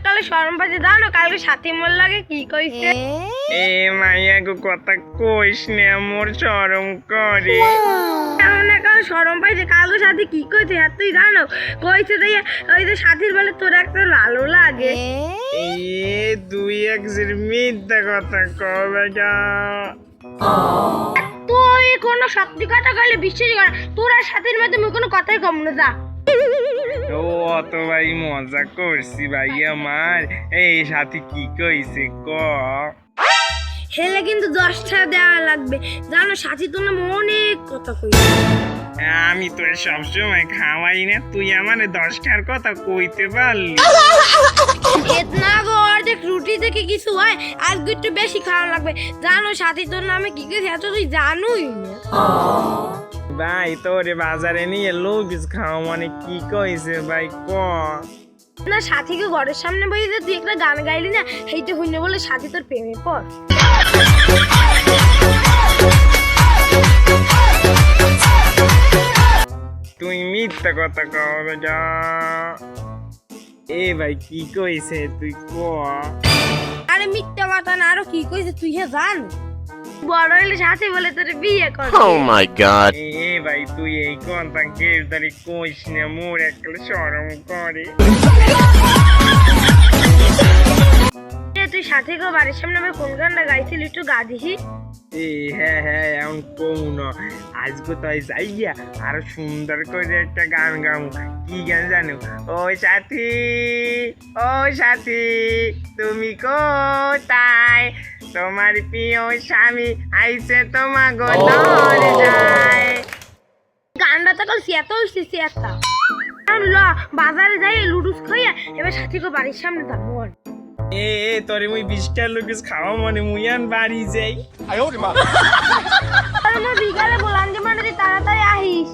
কালে শরম পাইছে জানো কালকে সাথী মোর লাগে কি কইছে এ মাইয়া গো কথা কইস না মোর শরম করে এমন কাল শরম পাইছে কালকে সাথী কি কইছে আর তুই জানো কইছে যে ওই যে সাথীর বলে তোর একটা ভালো লাগে এ দুই একজের মিথ্যা কথা কবে গা তুই কোনো সত্যি কথা কইলে বিশ্বাস কর তোর আর সাথীর মধ্যে মুই কোনো কথাই কম না যা ও অত ভাই মজা করছি ভাই আমার এই সাথী কি কইছে ক হেলে কিন্তু 10টা দেওয়া লাগবে জানো সাথী তো না অনেক কথা কইছে আমি তো সবসময় খাওয়াই না তুই আমার 10টার কথা কইতে পারলি না গো অর্ধেক রুটি থেকে কিছু হয় আজকে একটু বেশি খাওয়া লাগবে জানো সাথী তোর নামে কি কইছে এত তুই জানুই না ভাই তোরে বাজারে নিয়ে লুবিস খাওয়া মানে কি কইছে ভাই ক না সাথীকে ঘরের সামনে বসে যে তুই একটা গান গাইলি না সেইটা হইনে বলে সাথী তোর প্রেমে পড় তুই মিথ্যা কথা কবে যা এ ভাই কি কইছে তুই ক আরে মিথ্যা কথা না আরো কি কইছে তুই হে জান বড় হইলে সাথী বলে তোর বিয়ে কর Oh my god. এ ভাই তুই এই কথা কেউ তারি কইস না মোর একটা শরম করে তুই সাথী গো বাড়ির সামনে আমার কোন গানটা গাইছিলি একটু গা দিহি এ হ্যাঁ হ্যাঁ এমন কমুন আজকে তাই যাইয়া আর সুন্দর করে একটা গান গাও কি গান জানো ওই সাথী তুমি কোথায় তোমার প্রিয় স্বামী আইছে তোমার ঘর যায় গানটা তো কাল সিয়াতো হইছে সিয়াতা ল বাজারে যাই লুডুস খাইয়া এবার সাথী গো বাড়ির সামনে থাকবো এ তোরে মুই 20টা লুকিস খাওয়া মানে মুইয়ান বাড়ি যাই আমার বিকালে বলান যে মানে তাড়াতাড়ি আহিস